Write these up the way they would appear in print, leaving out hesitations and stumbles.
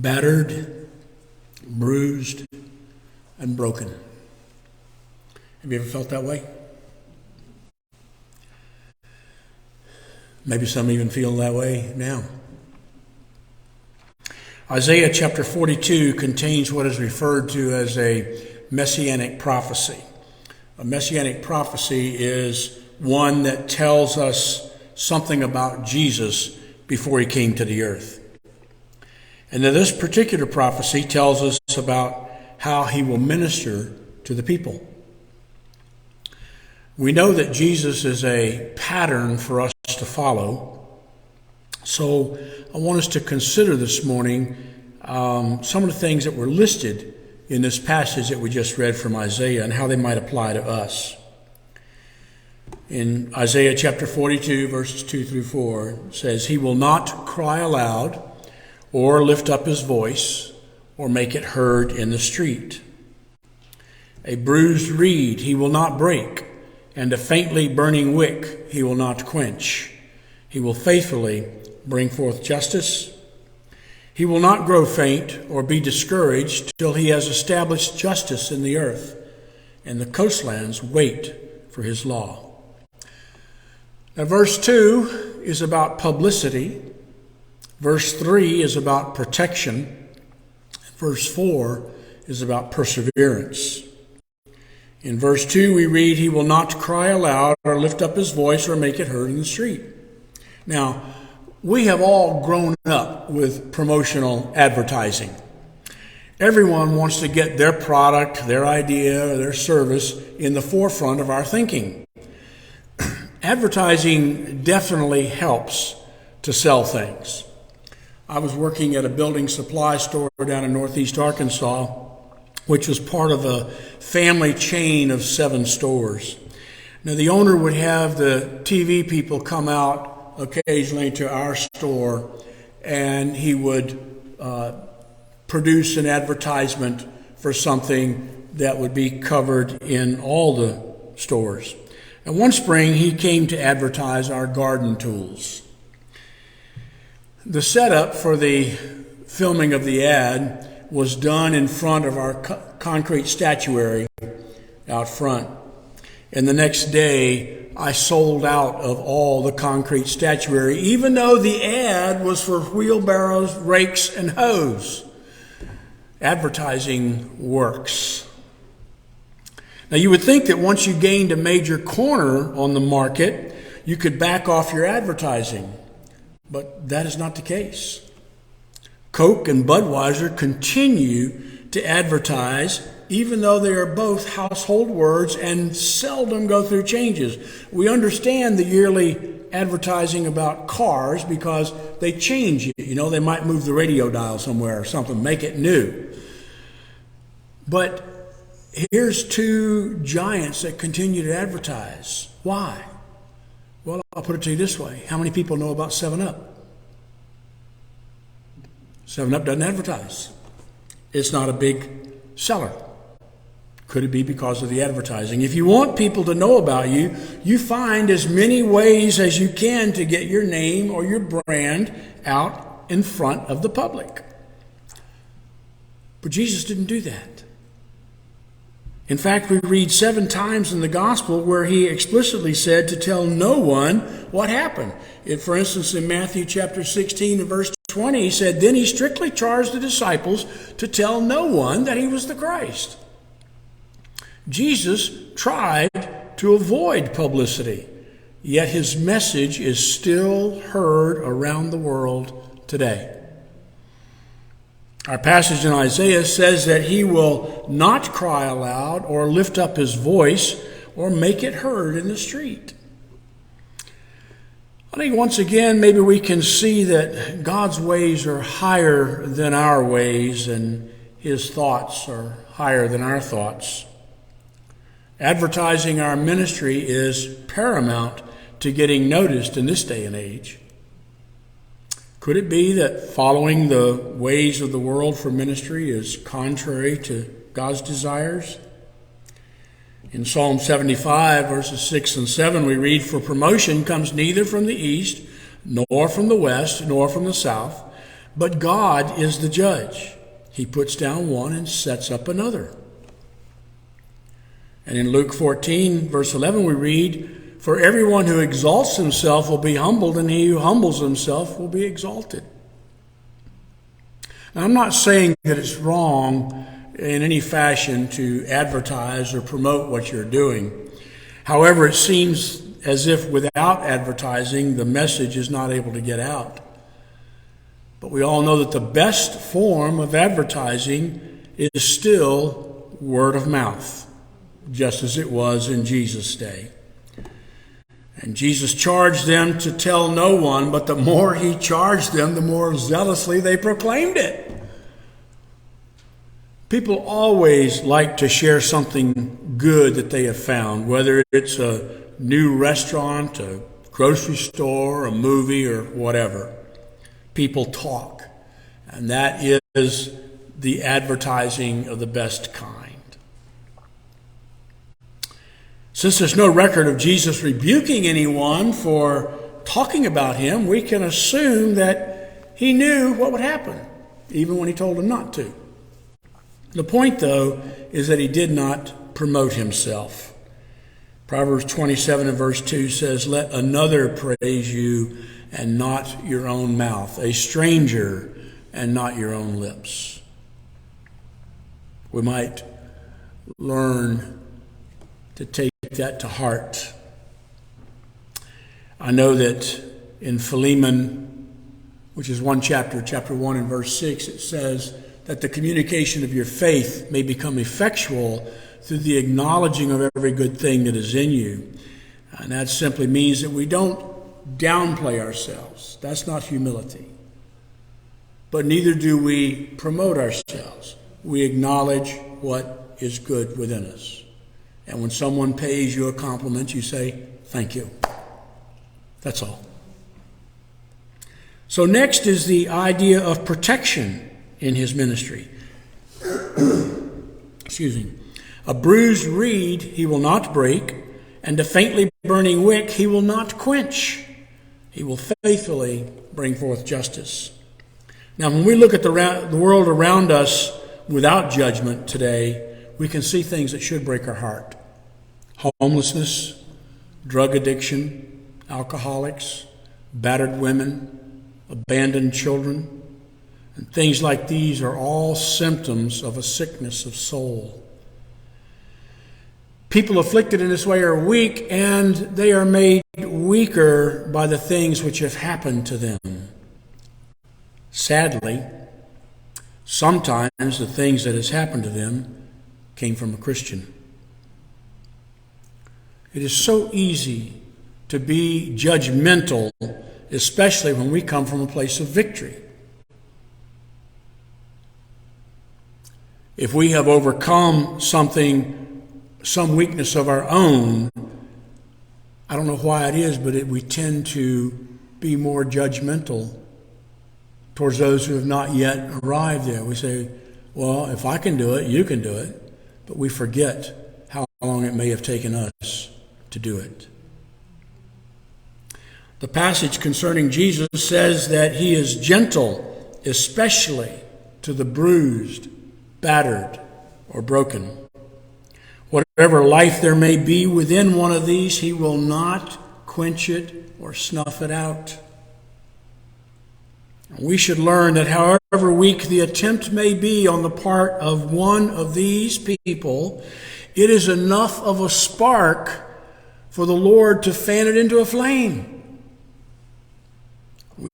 battered, bruised, and broken. Have you ever felt that way? Maybe some even feel that way now. Isaiah chapter 42 contains what is referred to as a messianic prophecy. A messianic prophecy is one that tells us something about Jesus before he came to the earth. And now this particular prophecy tells us about how he will minister to the people. We know that Jesus is a pattern for us to follow. So I want us to consider this morning some of the things that were listed in this passage that we just read from Isaiah and how they might apply to us. In Isaiah chapter 42, verses 2 through 4, it says, "He will not cry aloud or lift up his voice or make it heard in the street. A bruised reed he will not break, and a faintly burning wick he will not quench. He will faithfully bring forth justice. He will not grow faint or be discouraged till he has established justice in the earth, and the coastlands wait for his law." Now, verse 2 is about publicity. Verse 3 is about protection. Verse 4 is about perseverance. In verse 2 we read, "He will not cry aloud or lift up his voice or make it heard in the street." Now, we have all grown up with promotional advertising. Everyone wants to get their product, their idea, or their service in the forefront of our thinking. Advertising definitely helps to sell things. I was working at a building supply store down in northeast Arkansas, which was part of a family chain of 7 stores. Now, the owner would have the TV people come out occasionally to our store, and he would produce an advertisement for something that would be covered in all the stores. And one spring, he came to advertise our garden tools. The setup for the filming of the ad was done in front of our concrete statuary out front. And the next day, I sold out of all the concrete statuary, even though the ad was for wheelbarrows, rakes, and hoes. Advertising works. Now, you would think that once you gained a major corner on the market, you could back off your advertising. But that is not the case. Coke and Budweiser continue to advertise, even though they are both household words and seldom go through changes. We understand the yearly advertising about cars because they change it. You know, they might move the radio dial somewhere or something, make it new. But here's 2 giants that continue to advertise. Why? Well, I'll put it to you this way. How many people know about 7-Up? 7-Up doesn't advertise. It's not a big seller. Could it be because of the advertising? If you want people to know about you, you find as many ways as you can to get your name or your brand out in front of the public. But Jesus didn't do that. In fact, we read 7 times in the gospel where he explicitly said to tell no one what happened. For instance, in Matthew chapter 16 and verse 20, he said, "Then he strictly charged the disciples to tell no one that he was the Christ." Jesus tried to avoid publicity, yet his message is still heard around the world today. Our passage in Isaiah says that he will not cry aloud or lift up his voice or make it heard in the street. I think once again, maybe we can see that God's ways are higher than our ways and his thoughts are higher than our thoughts. Advertising our ministry is paramount to getting noticed in this day and age. Could it be that following the ways of the world for ministry is contrary to God's desires? In Psalm 75, verses 6 and 7, we read, "For promotion comes neither from the east, nor from the west, nor from the south, But God is the judge. He puts down one and sets up another. And in Luke 14, verse 11, we read, "For everyone who exalts himself will be humbled, and he who humbles himself will be exalted." Now, I'm not saying that it's wrong in any fashion to advertise or promote what you're doing. However, it seems as if without advertising, the message is not able to get out. But we all know that the best form of advertising is still word of mouth, just as it was in Jesus' day. And Jesus charged them to tell no one, but the more he charged them, the more zealously they proclaimed it. People always like to share something good that they have found, whether it's a new restaurant, a grocery store, a movie, or whatever. People talk, and that is the advertising of the best kind. Since there's no record of Jesus rebuking anyone for talking about him, we can assume that he knew what would happen, even when he told them not to. The point, though, is that he did not promote himself. Proverbs 27 and verse 2 says, "Let another praise you and not your own mouth, a stranger and not your own lips." We might learn to take that to heart. I know that in Philemon, which is one chapter, chapter 1 and verse 6, it says that the communication of your faith may become effectual through the acknowledging of every good thing that is in you. And that simply means that we don't downplay ourselves. That's not humility. But neither do we promote ourselves. We acknowledge what is good within us. And when someone pays you a compliment, you say, "Thank you." That's all. So next is the idea of protection in his ministry. Excuse me. "A bruised reed he will not break, and a faintly burning wick he will not quench. He will faithfully bring forth justice." Now, when we look at the world around us without judgment today, we can see things that should break our heart. Homelessness, drug addiction, alcoholics, battered women, abandoned children, and things like these are all symptoms of a sickness of soul. People afflicted in this way are weak, and they are made weaker by the things which have happened to them. Sadly, sometimes the things that has happened to them came from a Christian. It is so easy to be judgmental, especially when we come from a place of victory. If we have overcome some weakness of our own, I don't know why it is, but we tend to be more judgmental towards those who have not yet arrived there. We say, "Well, if I can do it, you can do it." But we forget how long it may have taken us to do it. The passage concerning Jesus says that he is gentle, especially to the bruised, battered, or broken. Whatever life there may be within one of these, he will not quench it or snuff it out. We should learn that however weak the attempt may be on the part of one of these people, it is enough of a spark for the Lord to fan it into a flame.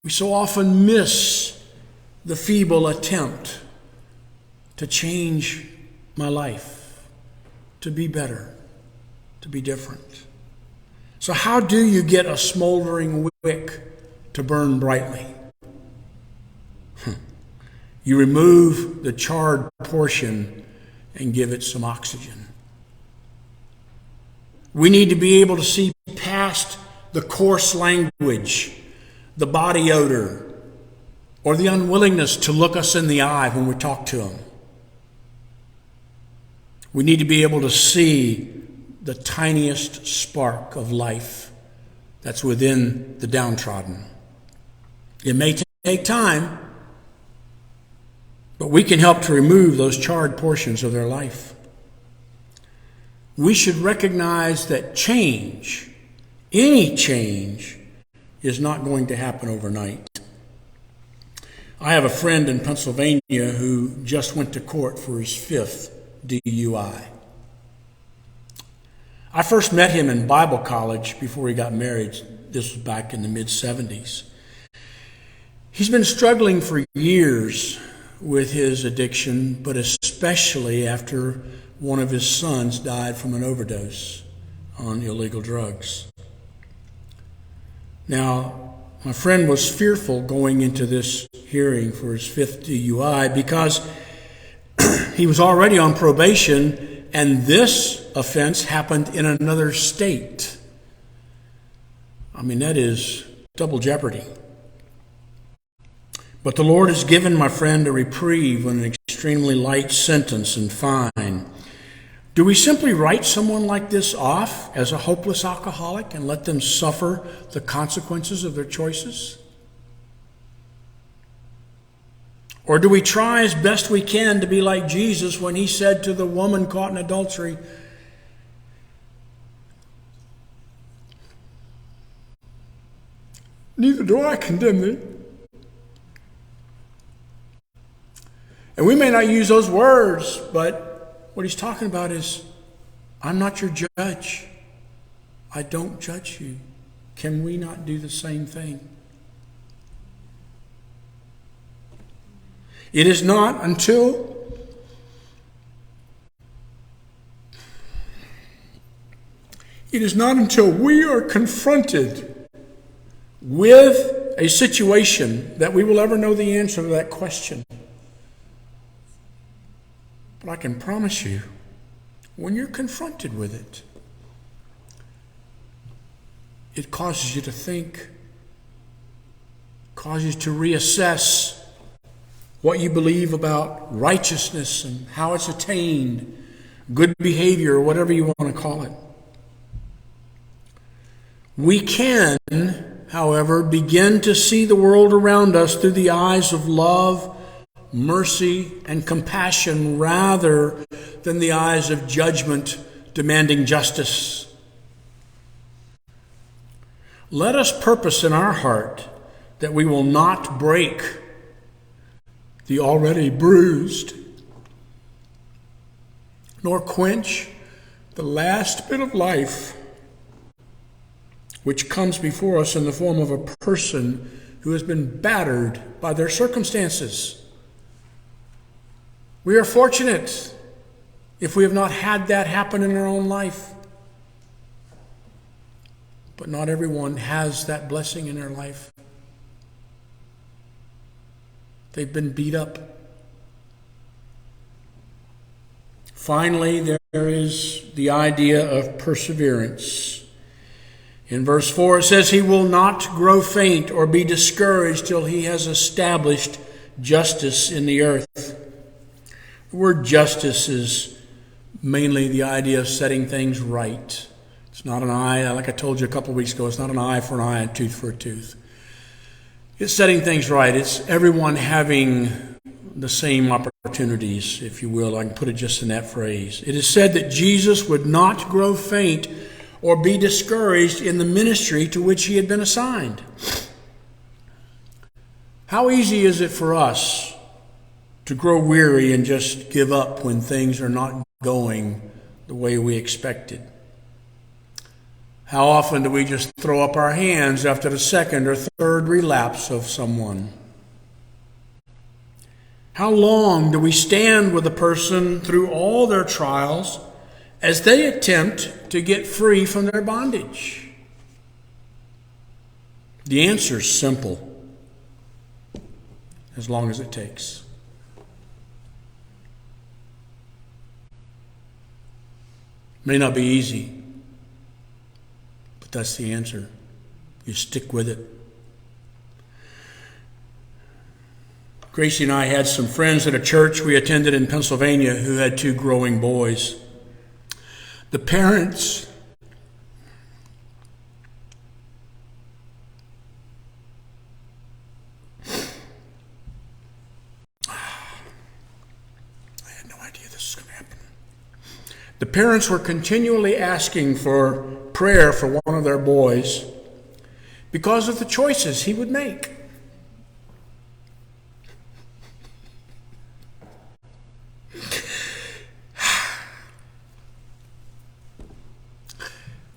We so often miss the feeble attempt to change my life, to be better, to be different. So how do you get a smoldering wick to burn brightly? You remove the charred portion and give it some oxygen. We need to be able to see past the coarse language, the body odor, or the unwillingness to look us in the eye when we talk to them. We need to be able to see the tiniest spark of life that's within the downtrodden. It may take time, But we can help to remove those charred portions of their life. We should recognize that change, any change, is not going to happen overnight. I have a friend in Pennsylvania who just went to court for his 5th DUI. I first met him in Bible college before he got married. This was back in the mid-70s. He's been struggling for years with his addiction, but especially after one of his sons died from an overdose on illegal drugs. Now, my friend was fearful going into this hearing for his 5th DUI because he was already on probation, and this offense happened in another state. I mean, that is double jeopardy. But the Lord has given my friend a reprieve on an extremely light sentence and fine. Do we simply write someone like this off as a hopeless alcoholic and let them suffer the consequences of their choices? Or do we try as best we can to be like Jesus when he said to the woman caught in adultery, "Neither do I condemn thee"? And we may not use those words, but what he's talking about is, I'm not your judge. I don't judge you. Can we not do the same thing? It is not until we are confronted with a situation that we will ever know the answer to that question. But I can promise you, when you're confronted with it, it causes you to think, causes you to reassess what you believe about righteousness and how it's attained, good behavior, or whatever you want to call it. We can, however, begin to see the world around us through the eyes of love, mercy, and compassion rather than the eyes of judgment demanding justice. Let us purpose in our heart that we will not break the already bruised, nor quench the last bit of life which comes before us in the form of a person who has been battered by their circumstances. We are fortunate if we have not had that happen in our own life. But not everyone has that blessing in their life. They've been beat up. Finally, there is the idea of perseverance. In verse 4 it says, "He will not grow faint or be discouraged till he has established justice in the earth." The word justice is mainly the idea of setting things right. It's not an eye, like I told you a couple of weeks ago, it's not an eye for an eye, a tooth for a tooth. It's setting things right. It's everyone having the same opportunities, if you will. I can put it just in that phrase. It is said that Jesus would not grow faint or be discouraged in the ministry to which he had been assigned. How easy is it for us to grow weary and just give up when things are not going the way we expected? How often do we just throw up our hands after the second or third relapse of someone? How long do we stand with a person through all their trials as they attempt to get free from their bondage? The answer is simple: as long as it takes. May not be easy, but that's the answer. You stick with it. Gracie and I had some friends at a church we attended in Pennsylvania who had 2 growing boys. The parents idea this is going to happen. The parents were continually asking for prayer for one of their boys because of the choices he would make.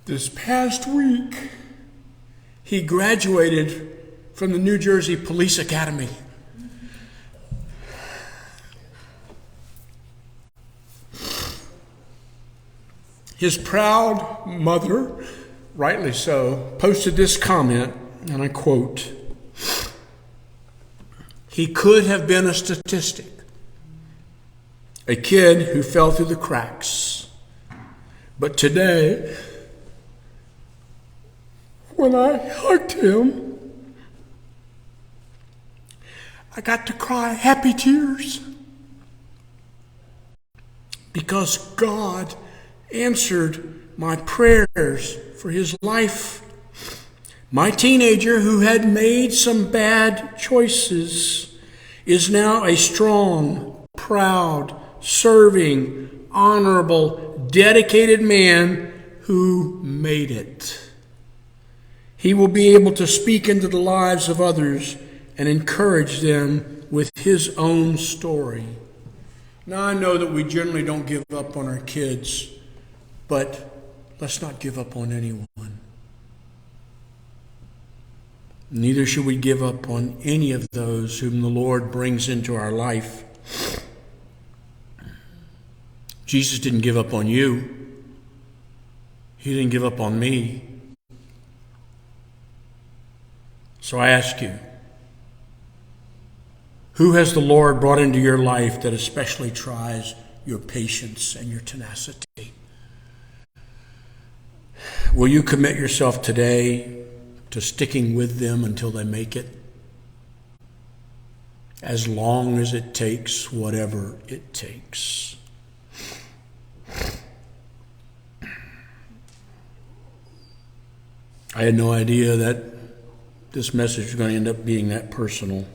This past week, he graduated from the New Jersey Police Academy. His proud mother, rightly so, posted this comment, and I quote, "He could have been a statistic, a kid who fell through the cracks. But today, when I hugged him, I got to cry happy tears because God answered my prayers for his life. My teenager, who had made some bad choices, is now a strong, proud, serving, honorable, dedicated man who made it. He will be able to speak into the lives of others and encourage them with his own story." Now, I know that we generally don't give up on our kids, but let's not give up on anyone. Neither should we give up on any of those whom the Lord brings into our life. Jesus didn't give up on you. He didn't give up on me. So I ask you, who has the Lord brought into your life that especially tries your patience and your tenacity? Will you commit yourself today to sticking with them until they make it? As long as it takes, whatever it takes. I had no idea that this message is going to end up being that personal.